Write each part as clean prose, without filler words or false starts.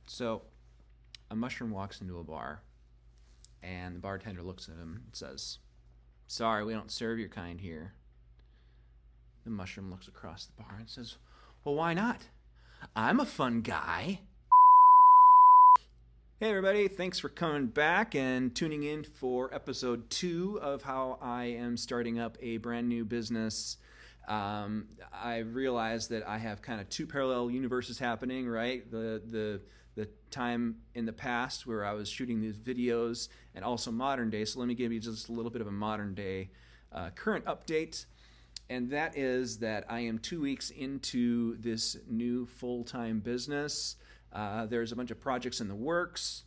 So a mushroom walks into a bar, and the bartender looks at him and says, "Sorry, we don't serve your kind here." The mushroom looks across the bar and says, "Well, why not? I'm a fun guy." Hey everybody, thanks for coming back and tuning in for episode 2 of how I am starting up a brand new business. I realized that I have kind of 2 parallel universes happening, right? The time in the past where I was shooting these videos, and also modern day. So let me give you just a little bit of a modern day current update. And that is that I am 2 weeks into this new full-time business. There's a bunch of projects in the works,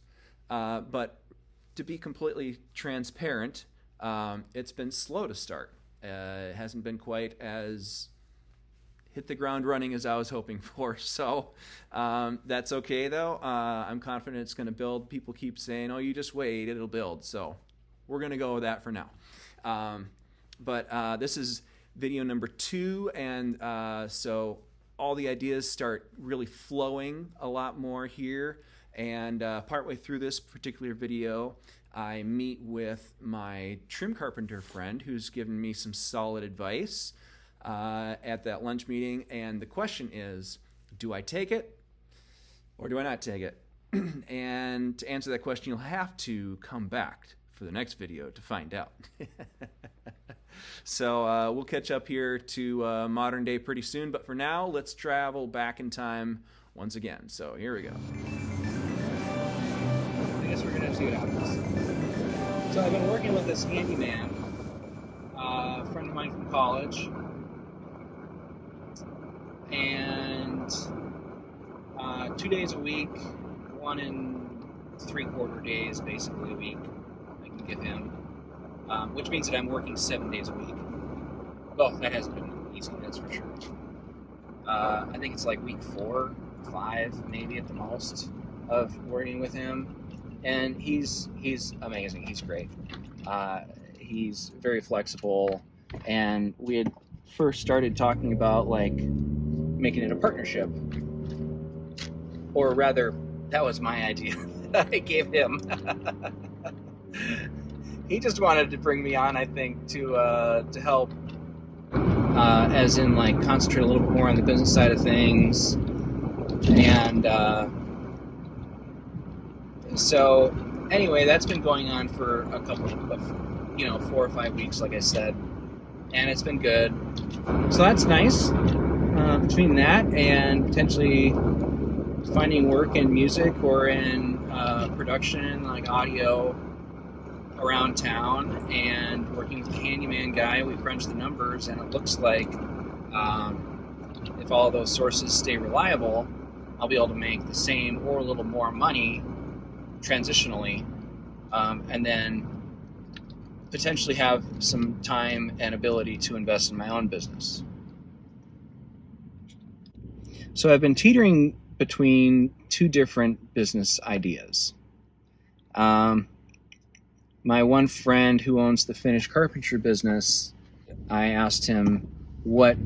but to be completely transparent, it's been slow to start. It hasn't been quite as hit the ground running as I was hoping for. So that's okay though. I'm confident it's going to build. People keep saying, "Oh, you just wait, it'll build." So we're going to go with that for now. But this is video number 2, and so all the ideas start really flowing a lot more here. And partway through this particular video, I meet with my trim carpenter friend who's given me some solid advice at that lunch meeting. And the question is, do I take it or do I not take it? And to answer that question, you'll have to come back for the next video to find out. So we'll catch up here to modern day pretty soon. But for now, let's travel back in time once again. So here we go. I guess we're going to see what happens. So I've been working with this handyman, a friend of mine from college, and 2 days a week, 1 and 3/4 days basically a week I can give him, which means that I'm working 7 days a week. Well, that hasn't been easy, that's for sure. I think it's like week 4, 5 maybe at the most of working with him. And he's amazing. He's great. He's very flexible, and we had first started talking about like making it a partnership, or rather, that was my idea that I gave him. He just wanted to bring me on, I think, to help, as in like concentrate a little bit more on the business side of things, and. So anyway, that's been going on for a couple of, 4 or 5 weeks, like I said, and it's been good. So that's nice. Between that and potentially finding work in music or in production, like audio around town, and working with the handyman guy, we crunched the numbers, and it looks like if all of those sources stay reliable, I'll be able to make the same or a little more money transitionally, and then potentially have some time and ability to invest in my own business. So I've been teetering between 2 different business ideas. My one friend who owns the finished carpentry business, I asked him what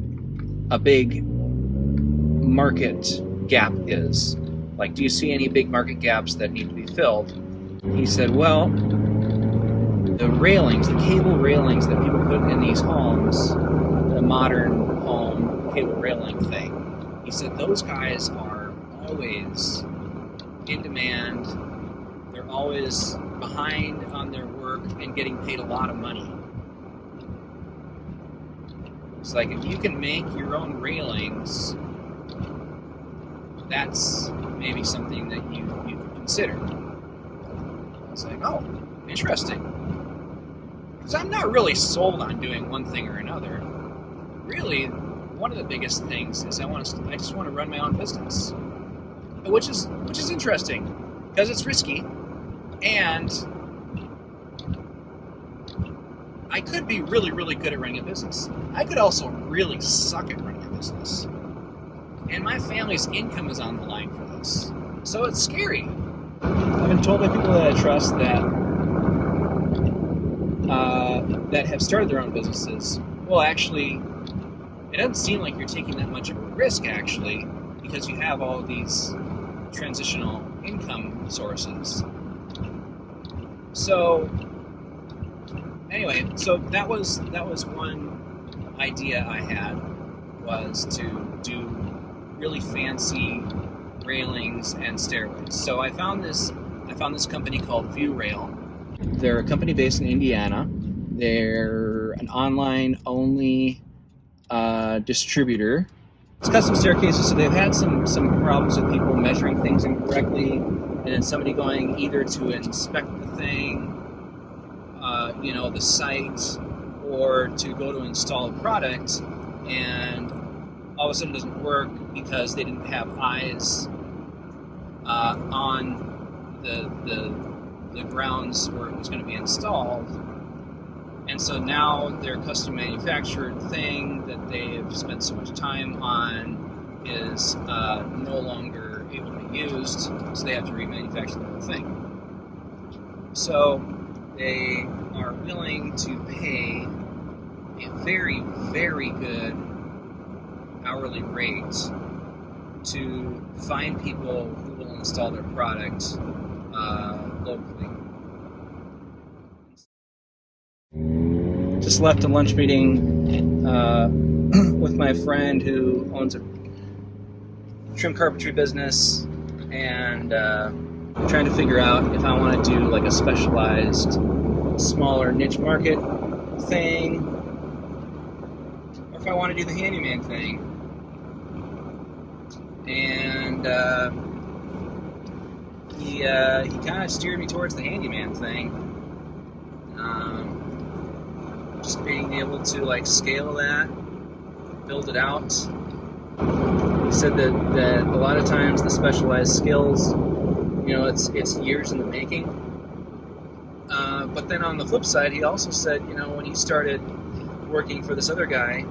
a big market gap is. Like, do you see any big market gaps that need to be filled? He said, well, the railings, the cable railings that people put in these homes, the modern home cable railing thing, he said those guys are always in demand. They're always behind on their work and getting paid a lot of money. It's like, if you can make your own railings, that's maybe something that you could consider. I was like, oh, interesting. Because I'm not really sold on doing one thing or another. Really, one of the biggest things is I just want to run my own business, which is interesting because it's risky, and I could be really, really good at running a business. I could also really suck at running a business. And my family's income is on the line for this. So it's scary. I've been told by people that I trust that have started their own businesses, well, actually, it doesn't seem like you're taking that much of a risk, actually, because you have all these transitional income sources. So anyway, so that was one idea I had, was to do really fancy railings and stairways. So I found this company called ViewRail. They're a company based in Indiana. They're an online only distributor. It's custom staircases, so they've had some problems with people measuring things incorrectly, and then somebody going either to inspect the thing, the site, or to go to install a product, and all of a sudden it doesn't work because they didn't have eyes on the grounds where it was going to be installed. And so now their custom manufactured thing that they have spent so much time on is no longer able to be used, so they have to remanufacture the whole thing. So they are willing to pay a very, very good hourly rate to find people who will install their product locally. Just left a lunch meeting with my friend who owns a trim carpentry business, and trying to figure out if I want to do like a specialized, smaller niche market thing, or if I want to do the handyman thing. And he kind of steered me towards the handyman thing. Just being able to like scale that, build it out. He said that a lot of times the specialized skills, it's years in the making. But then on the flip side, he also said, when he started working for this other guy,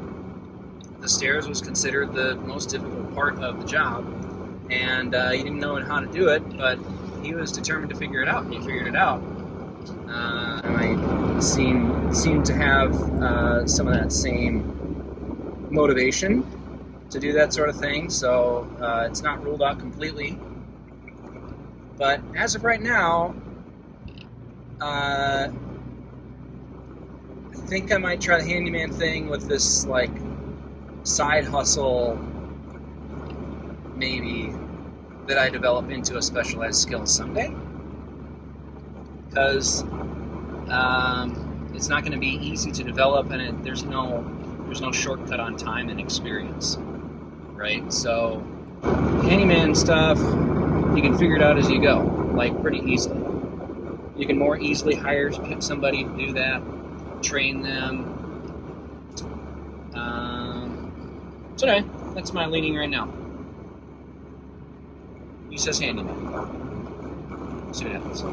the stairs was considered the most difficult part of the job, and he didn't know how to do it, but he was determined to figure it out, and he figured it out. And I seem to have some of that same motivation to do that sort of thing, so it's not ruled out completely. But as of right now, I think I might try the handyman thing with this like side hustle, maybe, that I develop into a specialized skill someday. Because it's not going to be easy to develop, and there's no shortcut on time and experience, right? So handyman stuff, you can figure it out as you go, like pretty easily. You can more easily hire somebody to do that, train them. So anyway, that's my leaning right now. He says handyman. See what happens.